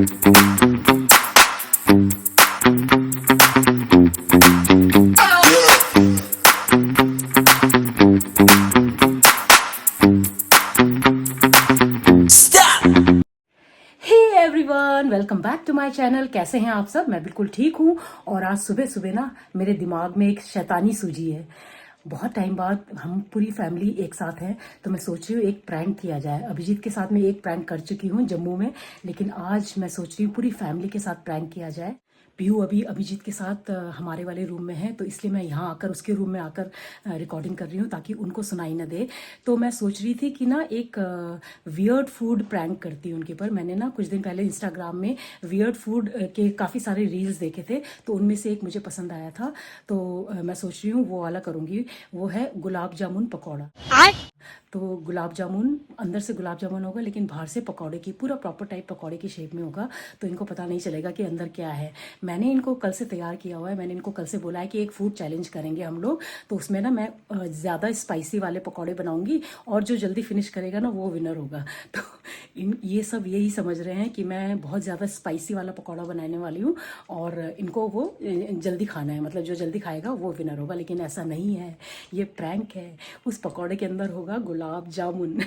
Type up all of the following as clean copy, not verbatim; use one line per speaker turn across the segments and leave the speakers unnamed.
Everyone, welcome back to my channel. कैसे हैं आप सब? मैं बिल्कुल ठीक हूँ। और आज सुबह सुबह ना मेरे दिमाग में एक शैतानी सूझी है। बहुत टाइम बाद हम पूरी फैमिली एक साथ हैं, तो मैं सोच रही हूँ एक प्रैंक किया जाए। अभिजीत के साथ मैं एक प्रैंक कर चुकी हूँ जम्मू में, लेकिन आज मैं सोच रही हूँ पूरी फैमिली के साथ प्रैंक किया जाए। पीहू अभी अभिजीत के साथ हमारे वाले रूम में है, तो इसलिए मैं यहाँ आकर उसके रूम में आकर रिकॉर्डिंग कर रही हूँ ताकि उनको सुनाई ना दे। तो मैं सोच रही थी कि ना एक वियर्ड फूड प्रैंक करती हूँ उनके पर। मैंने ना कुछ दिन पहले इंस्टाग्राम में वियर्ड फूड के काफ़ी सारे रील्स देखे थे, तो उनमें से एक मुझे पसंद आया था। तो मैं सोच रही हूँ वो वाला करूँगी। वो है गुलाब जामुन पकौड़ा। तो गुलाब जामुन, अंदर से गुलाब जामुन होगा लेकिन बाहर से पकौड़े की, पूरा प्रॉपर टाइप पकौड़े की शेप में होगा, तो इनको पता नहीं चलेगा कि अंदर क्या है। मैंने इनको कल से तैयार किया हुआ है। मैंने इनको कल से बोला है कि एक फूड चैलेंज करेंगे हम लोग, तो उसमें ना मैं ज़्यादा स्पाइसी वाले पकौड़े बनाऊंगी और जो जल्दी फिनिश करेगा ना वो विनर होगा। तो ये सब यही समझ रहे हैं कि मैं बहुत ज़्यादा स्पाइसी वाला पकौड़ा बनाने वाली हूँ और इनको वो जल्दी खाना है, मतलब जो जल्दी खाएगा वो विनर होगा। लेकिन ऐसा नहीं है, ये प्रैंक है। उस पकौड़े के अंदर होगा गुलाब जामुन।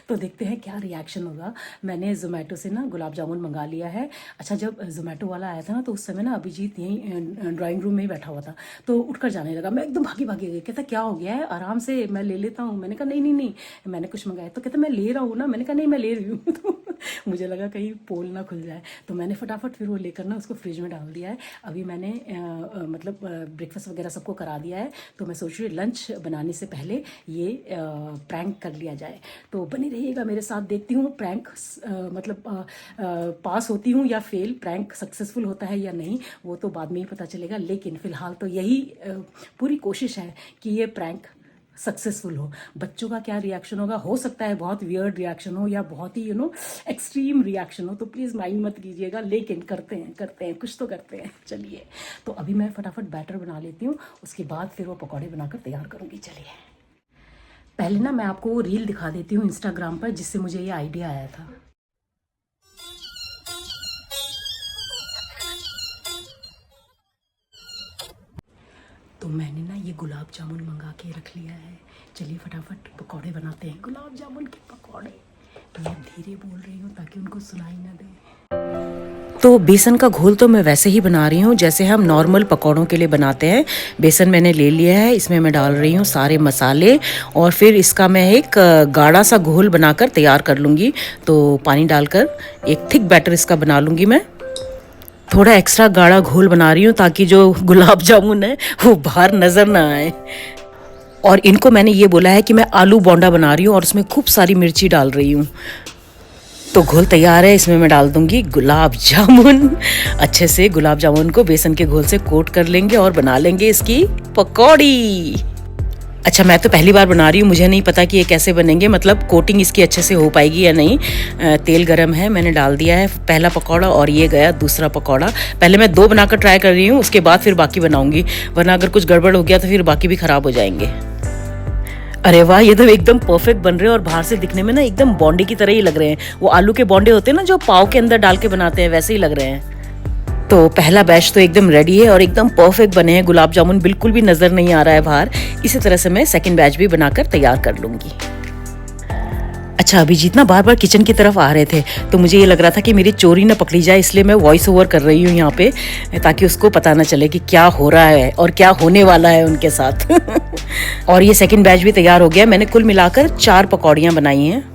तो देखते हैं क्या रिएक्शन होगा। मैंने जोमेटो से ना गुलाब जामुन मंगा लिया है। अच्छा, जब जोमेटो वाला आया था ना तो उस समय ना अभिजीत यहीं ड्राइंग रूम में ही बैठा हुआ था, तो उठकर जाने लगा। मैं एकदम भागी भागी गई। कहता क्या हो गया है, आराम से मैं ले लेता हूँ। मैंने कहा नहीं नहीं नहीं, मैंने कुछ मंगाया। तो कहता मैं ले रहा हूँ ना। मैंने कहा नहीं मैं ले रही हूँ। तो मुझे लगा कहीं पोल ना खुल जाए, तो मैंने फटाफट फिर वो लेकर ना उसको फ्रिज में डाल दिया है। अभी मैंने मतलब ब्रेकफास्ट वगैरह सबको करा दिया है, तो मैं सोच रही हूँ लंच बनाने से पहले ये प्रैंक कर लिया जाए। तो बने रहिएगा मेरे साथ। देखती हूँ प्रैंक मतलब पास होती हूँ या फेल, प्रैंक सक्सेसफुल होता है या नहीं, वो तो बाद में ही पता चलेगा। लेकिन फिलहाल तो यही पूरी कोशिश है कि ये प्रैंक सक्सेसफुल हो। बच्चों का क्या रिएक्शन होगा, हो सकता है बहुत वियर्ड रिएक्शन हो या बहुत ही एक्सट्रीम रिएक्शन हो, तो प्लीज़ माइंड मत कीजिएगा। लेकिन करते हैं कुछ तो करते हैं। चलिए, तो अभी मैं फटाफट बैटर बना लेती हूँ, उसके बाद फिर वो पकौड़े बनाकर तैयार करूँगी। चलिए, पहले ना मैं आपको वो रील दिखा देती हूँ इंस्टाग्राम पर जिससे मुझे ये आइडिया आया था। तो मैंने ना ये गुलाब जामुन मंगा के रख लिया है। चलिए फटाफट पकौड़े बनाते हैं, गुलाब जामुन के पकौड़े। मैं धीरे बोल रही हूँ ताकि उनको सुनाई ना दे। तो बेसन का घोल तो मैं वैसे ही बना रही हूँ जैसे हम नॉर्मल पकौड़ों के लिए बनाते हैं। बेसन मैंने ले लिया है, इसमें मैं डाल रही हूँ सारे मसाले और फिर इसका मैं एक गाढ़ा सा घोल बनाकर तैयार कर लूँगी। तो पानी डालकर एक थिक बैटर इसका बना लूँगी मैं। थोड़ा एक्स्ट्रा गाढ़ा घोल बना रही हूँ ताकि जो गुलाब जामुन है वो बाहर नज़र ना आए। और इनको मैंने ये बोला है कि मैं आलू बोंडा बना रही हूँ और उसमें खूब सारी मिर्ची डाल रही हूँ। तो घोल तैयार है, इसमें मैं डाल दूंगी गुलाब जामुन। अच्छे से गुलाब जामुन को बेसन के घोल से कोट कर लेंगे और बना लेंगे इसकी पकौड़ी। अच्छा, मैं तो पहली बार बना रही हूँ, मुझे नहीं पता कि ये कैसे बनेंगे, मतलब कोटिंग इसकी अच्छे से हो पाएगी या नहीं। तेल गरम है, मैंने डाल दिया है पहला पकौड़ा और ये गया दूसरा पकौड़ा। पहले मैं 2 बनाकर ट्राई कर रही हूँ, उसके बाद फिर बाकी बनाऊंगी, वरना अगर कुछ गड़बड़ हो गया तो फिर बाकी भी खराब हो जाएंगे। अरे वाह, ये तो एकदम परफेक्ट बन रहे हैं और बाहर से दिखने में ना एकदम बोंडे की तरह ही लग रहे हैं। वो आलू के बोंडे होते हैं ना जो पाव के अंदर डाल के बनाते हैं, वैसे ही लग रहे हैं। तो पहला बैच तो एकदम रेडी है और एकदम परफेक्ट बने हैं। गुलाब जामुन बिल्कुल भी नज़र नहीं आ रहा है बाहर। इसी तरह से मैं सेकंड बैच भी बनाकर तैयार कर लूँगी। अच्छा, अभिजीत ना बार बार किचन की तरफ आ रहे थे, तो मुझे ये लग रहा था कि मेरी चोरी ना पकड़ी जाए, इसलिए मैं वॉइस ओवर कर रही हूँ यहाँ पे, ताकि उसको पता ना चले कि क्या हो रहा है और क्या होने वाला है उनके साथ। और ये सेकंड बैच भी तैयार हो गया। मैंने कुल मिलाकर 4 पकौड़ियाँ बनाई हैं।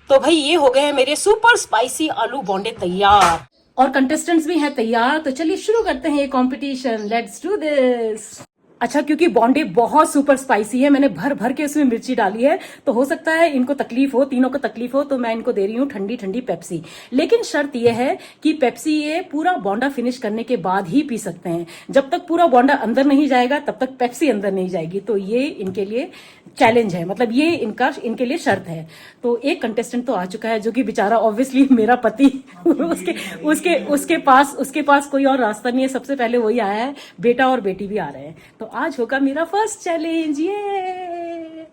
तो भाई ये हो गए हैं मेरे सुपर स्पाइसी आलू बोंडे तैयार और कंटेस्टेंट्स भी हैं तैयार। तो चलिए शुरू करते हैं ये कंपटीशन। Let's do this. अच्छा, क्योंकि बॉन्डे बहुत सुपर स्पाइसी है, मैंने भर भर के उसमें मिर्ची डाली है, तो हो सकता है इनको तकलीफ हो, तीनों को तकलीफ हो, तो मैं इनको दे रही हूँ ठंडी ठंडी पेप्सी। लेकिन शर्त यह है कि पेप्सी ये पूरा बॉन्डा फिनिश करने के बाद ही पी सकते हैं। जब तक पूरा बॉन्डा अंदर नहीं जाएगा तब तक पेप्सी अंदर नहीं जाएगी। तो ये इनके लिए चैलेंज है, मतलब ये इनके लिए शर्त है। तो एक कंटेस्टेंट तो आ चुका है, जो कि बेचारा ऑब्वियसली मेरा पति उसके पास कोई और रास्ता नहीं है, सबसे पहले वही आया है, बेटा और बेटी भी आ रहे हैं। तो आज होगा मेरा फर्स्ट चैलेंज। ये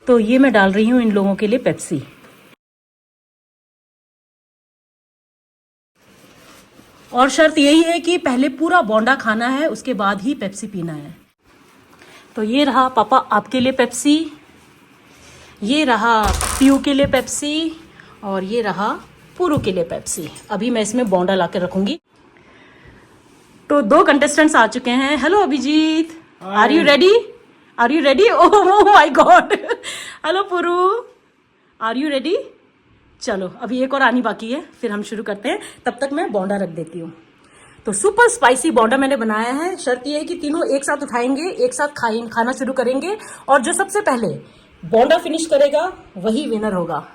तो ये मैं डाल रही हूं इन लोगों के लिए पेप्सी। और शर्त यही है कि पहले पूरा बॉन्डा खाना है, उसके बाद ही पेप्सी पीना है। तो ये रहा पापा आपके लिए पेप्सी, ये रहा पीयू के लिए पेप्सी, और ये रहा पुरु के लिए पेप्सी। अभी मैं इसमें बॉन्डा ला के रखूंगी। तो 2 कंटेस्टेंट्स आ चुके हैं। Hello Abhijeet, are you ready? Are you ready? Oh my god. Hello Puru, are you ready? चलो अभी एक और आनी बाकी है, फिर हम शुरू करते हैं। तब तक मैं बॉन्डा रख देती हूँ। तो सुपर स्पाइसी बॉन्डा मैंने बनाया है। शर्त यह है कि तीनों एक साथ उठाएंगे, एक साथ खाना शुरू करेंगे, और जो सबसे पहले बॉन्डा फिनिश करेगा वही विनर होगा।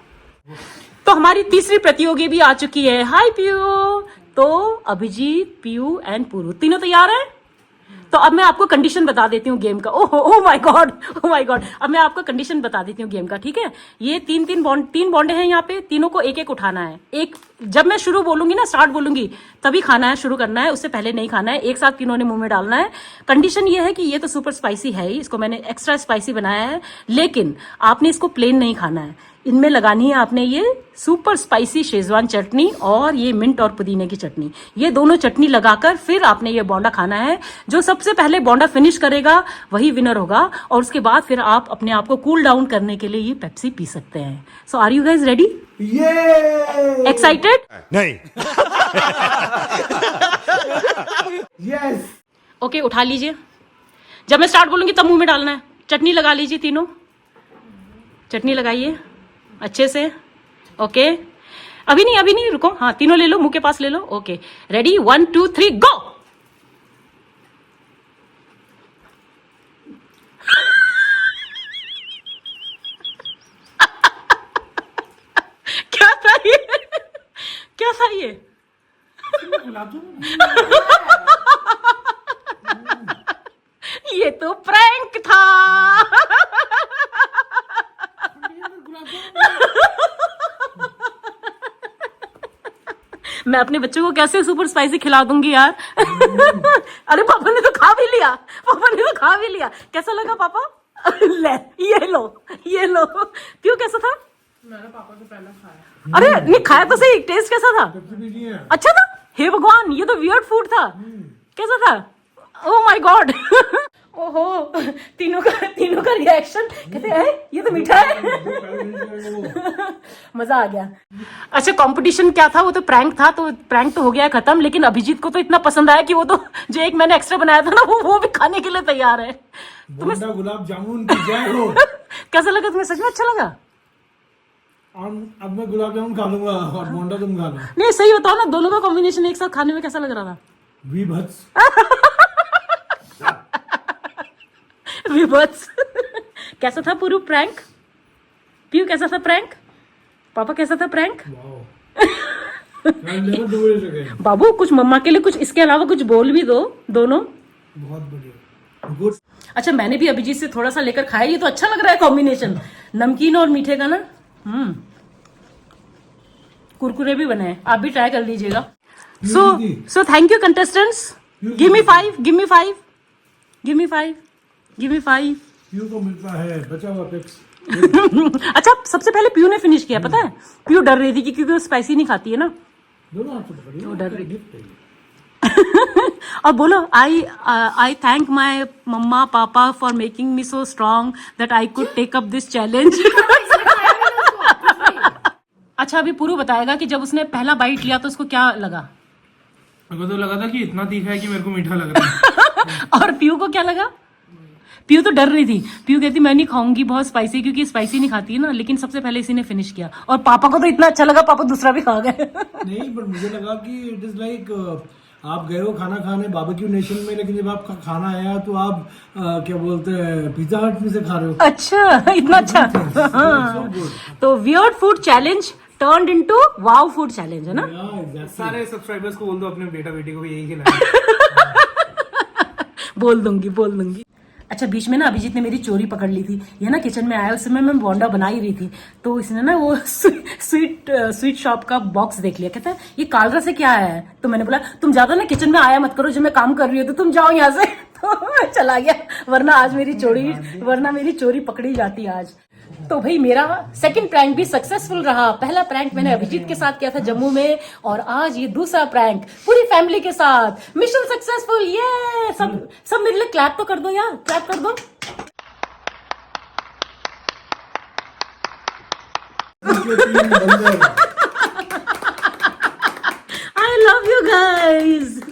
तो हमारी तीसरी प्रतियोगी भी आ चुकी है। हाय पीयू। तो अभिजीत, पीयू एंड पुरु तीनों तैयार हैं। तो अब मैं आपको कंडीशन बता देती हूँ गेम का। ओह my God, oh my God. अब मैं आपको कंडीशन बता देती हूँ गेम का, ठीक है? ये तीन बॉन्डे हैं यहाँ पे, तीनों को एक एक उठाना है। एक जब मैं शुरू बोलूंगी ना, स्टार्ट बोलूंगी, तभी खाना है, शुरू करना है, उससे पहले नहीं खाना है। एक साथ तीनों ने मुंह में डालना है। कंडीशन ये है कि ये तो सुपर स्पाइसी है ही, इसको मैंने एक्स्ट्रा स्पाइसी बनाया है, लेकिन आपने इसको प्लेन नहीं खाना है। इनमें लगानी है आपने ये सुपर स्पाइसी शेजवान चटनी और ये मिंट और पुदीने की चटनी। ये दोनों चटनी लगाकर फिर आपने ये बॉन्डा खाना है। जो सबसे पहले बॉन्डा फिनिश करेगा वही विनर होगा, और उसके बाद फिर आप अपने आप को कूल डाउन करने के लिए ये पेप्सी पी सकते हैं। So are you guys ready? Excited?
नहीं।
यस।
ओके, उठा लीजिए। जब मैं स्टार्ट बोलूंगी तब मुंह में डालना है। चटनी लगा लीजिए, तीनों चटनी लगाइए अच्छे से। ओके, अभी नहीं, रुको। हाँ, तीनों ले लो, मुंह के पास ले लो। ओके, रेडी, 1 2 3 गो। क्या था ये? क्या था ये? ये तो प्रैंक था। मैं अपने बच्चों को कैसे सुपर स्पाइसी खिला दूंगी यार। अरे पापा ने तो खा भी लिया, कैसा लगा पापा? ले, ये लो। क्यों, कैसा था?
मैंने पापा से पहले खाया।
अरे नहीं खाया तो सही, टेस्ट कैसा था? अच्छा था? हे भगवान, ये तो वियर्ड फूड था। कैसा था? ओह माय गॉड। ओहो, तीनों का रिएक्शन, कहते हैं ये तो मीठा है। मजा आ गया। अच्छा, कंपटीशन क्या था? वो तो प्रैंक था, तो प्रैंक तो हो गया खत्म। लेकिन अभिजीत को तो इतना पसंद आया कि वो तो जो एक मैंने एक्स्ट्रा बनाया था ना, वो भी खाने के लिए तैयार है।
तुम्हें गुलाब जामुन की जय हो।
कैसा लगा तुम्हें? सच में अच्छा लगा?
अब मैं गुलाब जामुन खा लूंगा और बोंडा तुम खा लो।
नहीं, सही बताओ ना, दोनों का कॉम्बिनेशन एक साथ खाने में कैसा लग रहा था?
विभत्स।
विभत्स। कैसा था पूरा प्रैंक? पीयू कैसा था प्रैंक? पापा कैसा था प्रैंक? बाबू कुछ मम्मा के लिए कुछ इसके अलावा कुछ बोल भी दो। दोनों
बहुत बढ़िया, गुड।
अच्छा, मैंने भी अभिजीत से थोड़ा सा लेकर खाया। ये तो अच्छा लग रहा है कॉम्बिनेशन, नमकीन और मीठे का ना। कुरकुरे भी बने हैं, आप भी ट्राई कर लीजिएगा। So thank you contestants. Give me 5
पीयू को मिलता है बचा हुआ पेप्स।
अच्छा, सबसे पहले पीयू ने फिनिश किया, पता है? पीयू डर रही थी क्योंकि वो स्पाइसी नहीं खाती है ना।
दोनों हाथ से पकड़िए।
वो डर रही। और बोलो, आई thank my mamma papa for making me so strong that I could take up this challenge. अच्छा, अभी पूरू बताएगा कि जब उसने पहला बाइट लिया तो उसको क्या लगा।
मेरे को तो लगा था कि इतना तीखा है कि मेरे को मीठा लग रहा है।
और पीयू को क्या लगा? पीयू तो डर रही थी। पीयू कहती मैं नहीं खाऊंगी बहुत स्पाइसी, क्योंकि स्पाइसी नहीं खाती है ना। लेकिन सबसे पहले इसी ने फिनिश किया, और पापा को तो इतना अच्छा लगा, पापा दूसरा भी खा गए।
नहीं, पर मुझे लगा कि इट इज लाइक आप गए हो खाना खाने बारबेक्यू नेशन में, लेकिन जब आपका खाना आया तो आप क्या बोलते हैं पिज्जा हट में से खा रहे हो।
अच्छा, इतना अच्छा। हाँ। तो weird food challenge turned into wow food challenge, है ना?
सारे सब्सक्राइबर्स को बोल दो अपने बेटा बेटी को भी यही खिलाना।
बोल दूंगी। अच्छा, बीच में ना अभिजीत ने मेरी चोरी पकड़ ली थी। ये ना किचन में आया, उस समय मैं बोंडा बना ही रही थी, तो इसने ना वो स्वीट शॉप का बॉक्स देख लिया। कहता है ये कालरा से क्या आया है? तो मैंने बोला तुम ज्यादा ना किचन में आया मत करो, जब मैं काम कर रही हूँ तो तुम जाओ यहाँ से। तो मैं चला गया, वरना मेरी चोरी पकड़ी जाती आज। तो भाई मेरा सेकंड प्रैंक भी सक्सेसफुल रहा। पहला प्रैंक मैंने अभिजीत के साथ किया था जम्मू में, और आज ये दूसरा प्रैंक पूरी फैमिली के साथ। Mission successful. ये सब मेरे लिए क्लैप तो कर दो यार, क्लैप कर दो। I love you guys.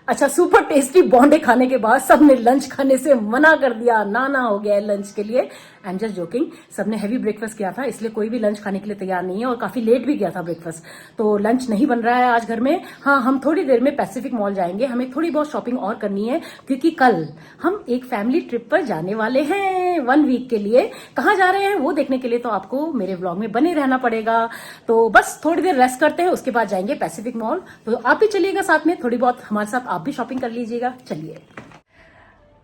अच्छा, सुपर टेस्टी बोंडे खाने के बाद सबने लंच खाने से मना कर दिया, ना हो गया है लंच के लिए। I am just joking. सबने हैवी ब्रेकफास्ट किया था, इसलिए कोई भी लंच खाने के लिए तैयार नहीं है, और काफी लेट भी गया था ब्रेकफास्ट, तो लंच नहीं बन रहा है आज घर में। हाँ, हम थोड़ी देर में पैसिफिक मॉल जाएंगे, हमें थोड़ी बहुत शॉपिंग और करनी है, क्योंकि कल हम एक फैमिली ट्रिप पर जाने वाले हैं 1 वीक के लिए। कहाँ जा रहे हैं वो देखने के लिए तो आपको मेरे व्लॉग में बने रहना पड़ेगा। तो बस थोड़ी देर रेस्ट करते हैं, उसके बाद जाएंगे पैसिफिक मॉल। तो आप भी चलिएगा साथ में, थोड़ी बहुत हमारे साथ आप भी शॉपिंग कर लीजिएगा। चलिए।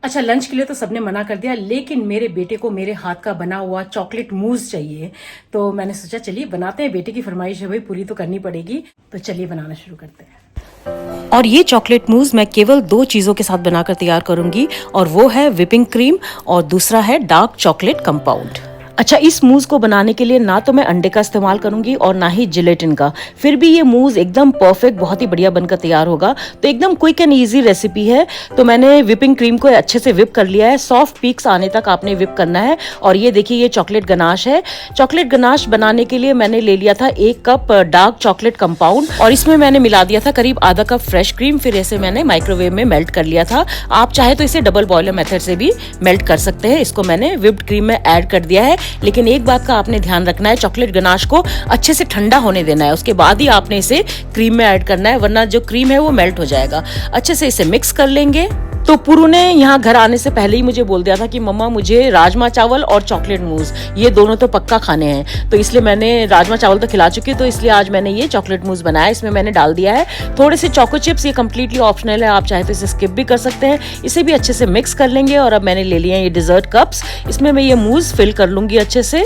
अच्छा, लंच के लिए तो सबने मना कर दिया, लेकिन मेरे बेटे को मेरे हाथ का बना हुआ चॉकलेट मूस चाहिए, तो मैंने सोचा चलिए बनाते हैं। बेटे की फरमाइश है भाई, पूरी तो करनी पड़ेगी, तो चलिए बनाना शुरू करते हैं। और ये चॉकलेट मूस मैं केवल 2 चीज़ों के साथ बनाकर तैयार करूंगी, और वो है व्हिपिंग क्रीम और दूसरा है डार्क चॉकलेट कंपाउंड। अच्छा, इस मूज को बनाने के लिए ना तो मैं अंडे का इस्तेमाल करूंगी और ना ही जिलेटिन का, फिर भी ये मूज एकदम परफेक्ट, बहुत ही बढ़िया बनकर तैयार होगा। तो एकदम क्विक एंड इजी रेसिपी है। तो मैंने व्हिपिंग क्रीम को अच्छे से व्हिप कर लिया है, सॉफ्ट पीक्स आने तक आपने व्हिप करना है। और ये देखिए, ये चॉकलेट गनाश है। चॉकलेट गनाश बनाने के लिए मैंने ले लिया था 1 कप डार्क चॉकलेट कंपाउंड, और इसमें मैंने मिला दिया था करीब आधा कप फ्रेश क्रीम, फिर इसे मैंने माइक्रोवेव में मेल्ट कर लिया था। आप चाहे तो इसे डबल बॉयलर मेथड से भी मेल्ट कर सकते हैं। इसको मैंने व्हिप्ड क्रीम में ऐड कर दिया है, लेकिन एक बात का आपने ध्यान रखना है, चॉकलेट गनाश को अच्छे से ठंडा होने देना है, उसके बाद ही आपने इसे क्रीम में ऐड करना है, वरना जो क्रीम है वो मेल्ट हो जाएगा। अच्छे से इसे मिक्स कर लेंगे। तो पुरू ने यहाँ घर आने से पहले ही मुझे बोल दिया था कि मम्मा मुझे राजमा चावल और चॉकलेट मूस ये दोनों तो पक्का खाने हैं, तो इसलिए मैंने राजमा चावल तो खिला चुकी, तो इसलिए आज मैंने ये चॉकलेट मूस बनाया। इसमें मैंने डाल दिया है थोड़े से चोको चिप्स, ये कम्प्लीटली ऑप्शनल है, आप चाहे तो इसे स्किप भी कर सकते हैं। इसे भी अच्छे से मिक्स कर लेंगे। और अब मैंने ले लिए हैं ये डिजर्ट कप्स, इसमें मैं ये मूस फिल कर लूंगी अच्छे से।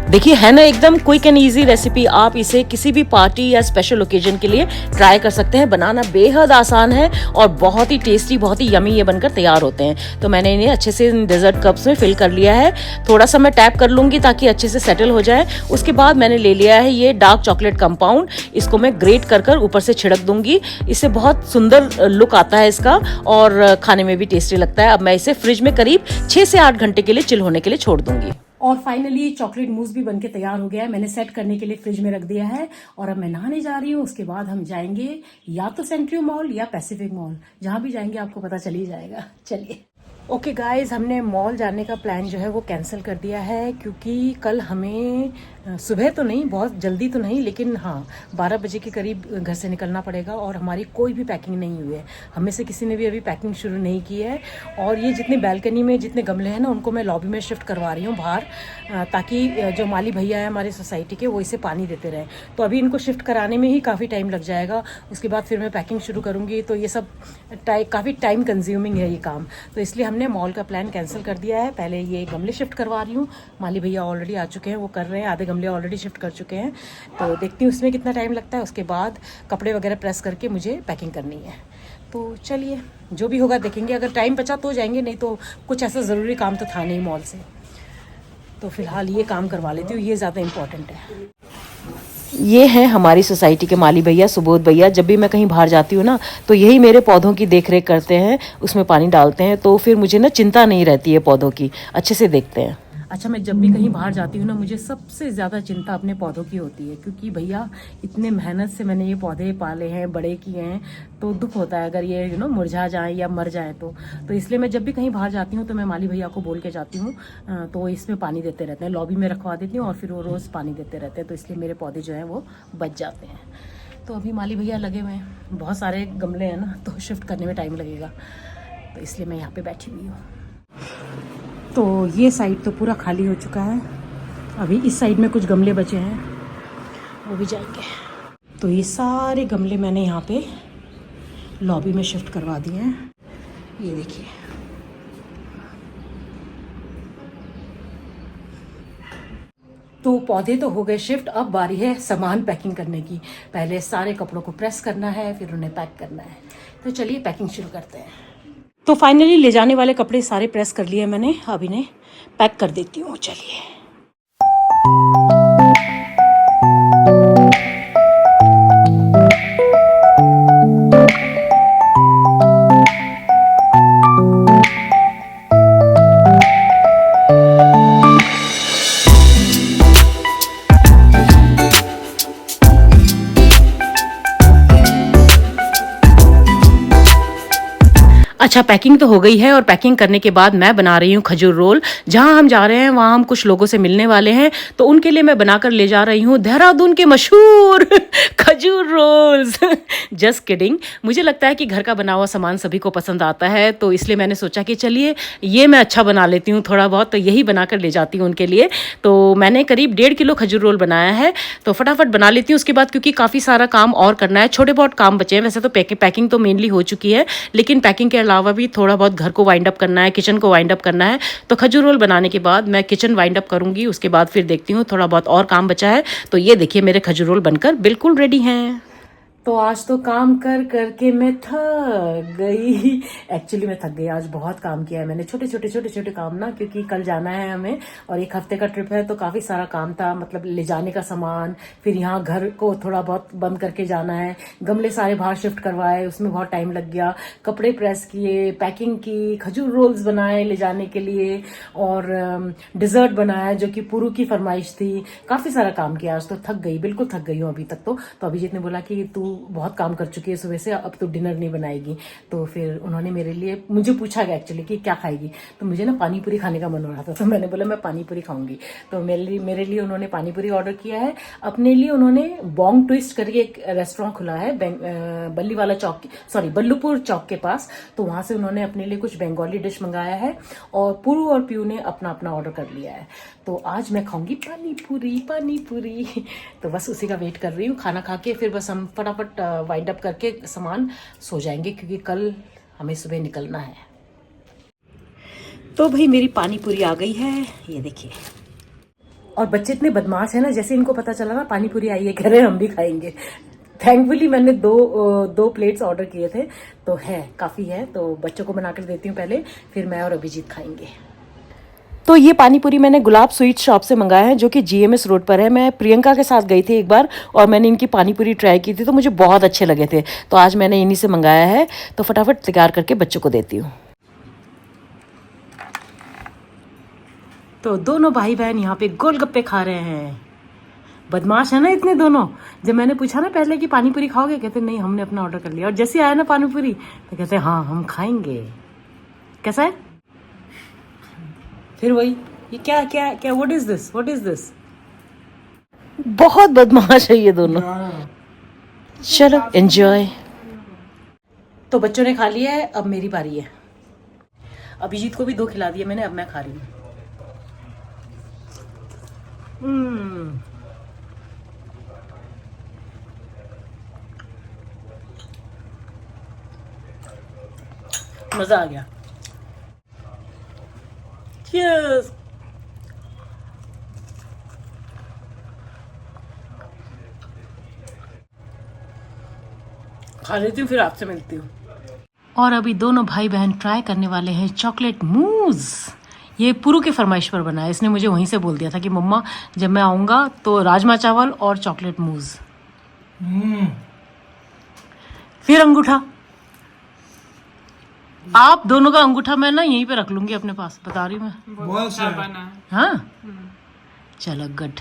देखिए, है ना एकदम क्विक एंड इजी रेसिपी। आप इसे किसी भी पार्टी या स्पेशल ओकेजन के लिए ट्राई कर सकते हैं। बनाना बेहद आसान है और बहुत ही टेस्टी, बहुत ही यमी ये बनकर तैयार होते हैं। तो मैंने इन्हें अच्छे से डेजर्ट कप्स में फिल कर लिया है। थोड़ा सा मैं टैप कर लूंगी ताकि अच्छे से सेटल हो जाए। उसके बाद मैंने ले लिया है ये डार्क चॉकलेट कंपाउंड, इसको मैं ग्रेट कर ऊपर से छिड़क दूंगी। इससे बहुत सुंदर लुक आता है इसका, और खाने में भी टेस्टी लगता है। अब मैं इसे फ्रिज में करीब 6 से 8 घंटे के लिए चिल होने के लिए छोड़ दूंगी। और फाइनली चॉकलेट मूस भी बनके तैयार हो गया है, मैंने सेट करने के लिए फ्रिज में रख दिया है। और अब मैं नहाने जा रही हूँ, उसके बाद हम जाएंगे या तो सेंट्रियो मॉल या पैसिफिक मॉल, जहां भी जाएंगे आपको पता चल ही जाएगा। चलिए। ओके गाइज, हमने मॉल जाने का प्लान जो है वो कैंसिल कर दिया है, क्योंकि कल हमें सुबह तो नहीं, बहुत जल्दी तो नहीं, लेकिन हाँ 12 बजे के करीब घर से निकलना पड़ेगा, और हमारी कोई भी पैकिंग नहीं हुई है। हमें से किसी ने भी अभी पैकिंग शुरू नहीं की है। और ये जितने बैल्कनी में जितने गमले हैं ना, उनको मैं लॉबी में शिफ्ट करवा रही हूँ बाहर, ताकि जो माली भैया है हमारे सोसाइटी के, वो इसे पानी देते रहें। तो अभी इनको शिफ्ट कराने में ही काफ़ी टाइम लग जाएगा, उसके बाद फिर मैं पैकिंग शुरू करूँगी, तो ये सब काफ़ी टाइम कंज्यूमिंग है ये काम। तो इसलिए हमने मॉल का प्लान कैंसिल कर दिया है। पहले ये गमले शिफ्ट करवा रही हूँ, माली भैया ऑलरेडी आ चुके हैं, वो कर रहे हैं, आधे गमले ऑलरेडी शिफ्ट कर चुके हैं। तो देखती हूँ उसमें कितना टाइम लगता है। उसके बाद कपड़े वगैरह प्रेस करके मुझे पैकिंग करनी है। तो चलिए, जो भी होगा देखेंगे। अगर टाइम बचा तो जाएंगे, नहीं तो कुछ ऐसा ज़रूरी काम तो था नहीं मॉल से, तो फिलहाल ये काम करवा लेती हूँ, ये ज़्यादा इम्पोर्टेंट है। ये हैं हमारी सोसाइटी के माली भैया, सुबोध भैया। जब भी मैं कहीं बाहर जाती हूँ ना, तो यही मेरे पौधों की देखरेख करते हैं, उसमें पानी डालते हैं, तो फिर मुझे ना चिंता नहीं रहती है पौधों की, अच्छे से देखते हैं। अच्छा, मैं जब भी कहीं बाहर जाती हूँ ना, मुझे सबसे ज़्यादा चिंता अपने पौधों की होती है, क्योंकि भैया इतने मेहनत से मैंने ये पौधे पाले हैं, बड़े किए हैं, तो दुख होता है अगर ये मुरझा जाए या मर जाए तो इसलिए मैं जब भी कहीं बाहर जाती हूँ तो मैं माली भैया को बोल के जाती हूँ, तो इसमें पानी देते रहते हैं, लॉबी में रखवा देती हूँ, और फिर वो रोज़ पानी देते रहते हैं, तो इसलिए मेरे पौधे जो हैं वो बच जाते हैं। तो अभी माली भैया लगे हुए हैं, बहुत सारे गमले हैं ना, तो शिफ्ट करने में टाइम लगेगा, तो इसलिए मैं यहाँ पे बैठी हुई हूँ। तो ये साइड तो पूरा खाली हो चुका है, अभी इस साइड में कुछ गमले बचे हैं, वो भी जाएंगे। तो ये सारे गमले मैंने यहाँ पे लॉबी में शिफ्ट करवा दिए हैं, ये देखिए। तो पौधे तो हो गए शिफ्ट, अब बारी है सामान पैकिंग करने की। पहले सारे कपड़ों को प्रेस करना है, फिर उन्हें पैक करना है। तो चलिए पैकिंग शुरू करते हैं। तो फाइनली ले जाने वाले कपड़े सारे प्रेस कर लिए मैंने, अब इन्हें पैक कर देती हूँ। चलिए। अच्छा, पैकिंग तो हो गई है और पैकिंग करने के बाद मैं बना रही हूँ खजूर रोल। जहाँ हम जा रहे हैं वहाँ हम कुछ लोगों से मिलने वाले हैं, तो उनके लिए मैं बनाकर ले जा रही हूँ देहरादून के मशहूर खजूर रोल्स। Just kidding. मुझे लगता है कि घर का बना हुआ सामान सभी को पसंद आता है, तो इसलिए मैंने सोचा कि चलिए ये मैं अच्छा बना लेती हूँ थोड़ा बहुत, तो यही बनाकर ले जाती हूँ उनके लिए। तो मैंने करीब 1.5 किलो खजूर रोल बनाया है, तो फटाफट बना लेती हूँ। उसके बाद क्योंकि काफ़ी सारा काम और करना है, छोटे बहुत काम बचे हैं। वैसे तो पैकिंग तो मेनली हो चुकी है, लेकिन पैकिंग के अलावा भी थोड़ा बहुत घर को वाइंड अप करना है, किचन को वाइंड अप करना है। तो खजूर रोल बनाने के बाद मैं किचन वाइंड अप करूंगी, उसके बाद फिर देखती हूँ थोड़ा बहुत और काम बचा है। तो ये देखिए मेरे खजूर रोल बनकर बिल्कुल रेडी हैं। तो आज तो काम कर करके मैं थक गई। एक्चुअली मैं थक गई, आज बहुत काम किया है मैंने, छोटे छोटे काम ना, क्योंकि कल जाना है हमें और 1 हफ्ते का ट्रिप है, तो काफ़ी सारा काम था। मतलब ले जाने का सामान, फिर यहाँ घर को थोड़ा बहुत बंद करके जाना है, गमले सारे बाहर शिफ्ट करवाए, उसमें बहुत टाइम लग गया, कपड़े प्रेस किए, पैकिंग की, खजूर रोल्स बनाए ले जाने के लिए, और डिजर्ट बनाया जो कि पुरू की फरमाइश थी। काफ़ी सारा काम किया आज, तो थक गई, बिल्कुल थक गई हूँ अभी तक। तो अभिजीत ने बोला कि तू बहुत काम कर चुकी है सुबह से, अब तो डिनर नहीं बनाएगी। तो फिर उन्होंने मुझे पूछा गया एक्चुअली कि क्या खाएगी, तो मुझे ना पानी पूरी खाने का मन हो रहा था, तो मैंने बोला मैं पानी पूरी खाऊंगी। तो मेरे लिए उन्होंने पानी पूरी ऑर्डर किया है। अपने लिए उन्होंने बॉन्ग ट्विस्ट करके एक रेस्टोरेंट खुला है बल्लूपुर चौक के पास, तो वहां से उन्होंने अपने लिए कुछ बंगाली डिश मंगाया है, और पुरू और पीयू ने अपना अपना ऑर्डर कर लिया है। तो आज मैं खाऊंगी पानी पूरी। तो बस उसी का वेट कर रही हूँ। खाना खा के फिर बस हम फटाफट वाइंड अप करके सामान सो जाएंगे, क्योंकि कल हमें सुबह निकलना है। तो भाई मेरी पानी पूरी आ गई है, ये देखिए। और बच्चे इतने बदमाश है ना, जैसे इनको पता चला ना पानी पूरी आई है, कह रहे हम भी खाएंगे। थैंकफुली मैंने दो प्लेट्स ऑर्डर किए थे, तो है काफ़ी है, तो बच्चों को बनाकर देती हूँ पहले, फिर मैं और अभिजीत खाएंगे। तो ये पानी पूरी मैंने गुलाब स्वीट शॉप से मंगाया है, जो कि GMS रोड पर है। मैं प्रियंका के साथ गई थी एक बार, और मैंने इनकी पानी पूरी ट्राई की थी, तो मुझे बहुत अच्छे लगे थे, तो आज मैंने इन्हीं से मंगाया है। तो फटाफट तैयार करके बच्चों को देती हूँ। तो दोनों भाई बहन यहाँ पे गोलगप्पे खा रहे हैं। बदमाश है ना इतने दोनों। जब मैंने पूछा ना पहले कि पानी पूरी खाओगे, कहते नहीं हमने अपना ऑर्डर कर लिया, और जैसे आया ना पानी पूरी तो कहते हाँ हम खाएंगे। कैसा है? फिर वही ये क्या व्हाट इज दिस। बहुत बदमाश है ये दोनों। चलो एंजॉय। तो बच्चों ने खा लिया है, अब मेरी बारी है। अभिजीत को भी 2 खिला दिए मैंने, अब मैं खा रही हूँ। मजा आ गया। Cheers! खा लेती हूँ, फिर आपसे मिलती हूँ। और अभी दोनों भाई बहन ट्राई करने वाले हैं चॉकलेट मूज। ये पुरू की फरमाइश पर बना है, इसने मुझे वहीं से बोल दिया था कि मम्मा जब मैं आऊँगा तो राजमा चावल और चॉकलेट मूज। फिर अंगूठा, आप दोनों का अंगूठा मैं ना यहीं पे रख लूंगी अपने पास, बता रही हूँ मैं।
बहुत अच्छा बना है।
हाँ चलो गुड।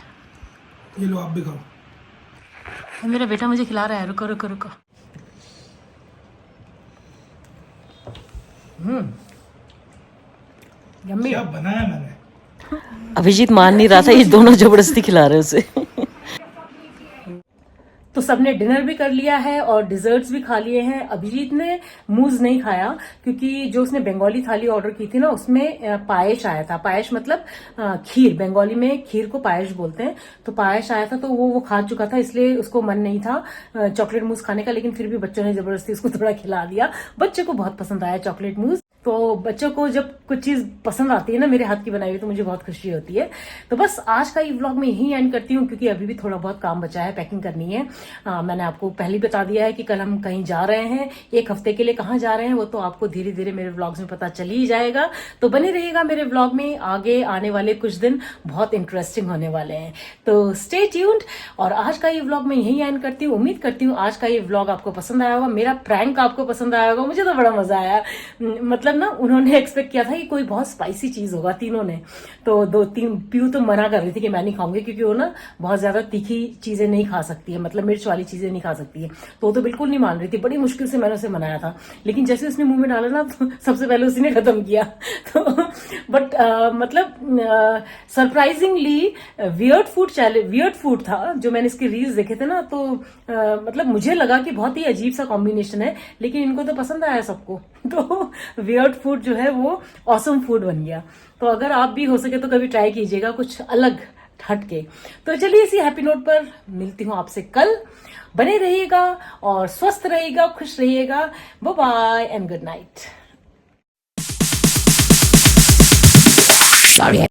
ये लो आप भी खाओ।
मेरा बेटा मुझे खिला रहा है, रुको। यम्मी।
क्या बनाया मैंने?
अभिजीत मान नहीं रहा था, ये दोनों जबरदस्ती खिला रहे उसे। तो सबने डिनर भी कर लिया है और डिजर्ट्स भी खा लिए हैं। अभिजीत ने मूज नहीं खाया क्योंकि जो उसने बंगाली थाली ऑर्डर की थी ना उसमें पायश आया था। पायश मतलब खीर, बंगाली में खीर को पायश बोलते हैं। तो पायश आया था तो वो खा चुका था, इसलिए उसको मन नहीं था चॉकलेट मूज खाने का, लेकिन फिर भी बच्चों ने जबरदस्ती उसको थोड़ा खिला दिया। बच्चे को बहुत पसंद आया चॉकलेट मूज। तो बच्चों को जब कुछ चीज पसंद आती है ना मेरे हाथ की बनाई हुई, तो मुझे बहुत खुशी होती है। तो बस आज का ये व्लॉग मैं यही एंड करती हूँ क्योंकि अभी भी थोड़ा बहुत काम बचा है, पैकिंग करनी है। मैंने आपको पहले ही बता दिया है कि कल हम कहीं जा रहे हैं, एक हफ्ते के लिए। कहाँ जा रहे हैं वो तो आपको धीरे धीरे मेरे व्लॉग्स में पता चल ही जाएगा। तो बने रहिएगा मेरे व्लॉग में, आगे आने वाले कुछ दिन बहुत इंटरेस्टिंग होने वाले हैं। तो स्टे ट्यून्ड। और आज का ये व्लॉग मैं यही एंड करती हूँ। उम्मीद करती हूँ आज का ये व्लॉग आपको पसंद आया होगा, मेरा प्रैंक आपको पसंद आया होगा। मुझे तो बड़ा मजा आया। मतलब ना उन्होंने एक्सपेक्ट किया था कि कोई बहुत स्पाइसी चीज होगा तीनों ने, तो 2-3 पीयू तो मना कर रही थी कि मैं नहीं खाऊंगी क्योंकि वो ना बहुत ज्यादा तीखी चीजें नहीं खा सकती है, मतलब मिर्च वाली चीजें नहीं खा सकती है। तो वो तो बिल्कुल नहीं मान रही थी, बड़ी मुश्किल से मैंने उसे मनाया था। लेकिन जैसे उसने मुंह में डाला ना तो सबसे पहले उसी ने खत्म किया। तो बट मतलब सरप्राइजिंगली वियर्ड फूड था जो मैंने इसके रील्स देखे थे ना, तो मतलब मुझे लगा कि बहुत ही अजीब सा कॉम्बिनेशन है, लेकिन इनको तो पसंद आया सबको। तो वियर्ड फूड जो है वो ऑसम फूड बन गया। तो अगर आप भी हो सके तो कभी ट्राई कीजिएगा कुछ अलग हटके। तो चलिए इसी हैप्पी नोट पर मिलती हूँ आपसे कल। बने रहिएगा और स्वस्थ रहिएगा, खुश रहिएगा। Bye bye and good night.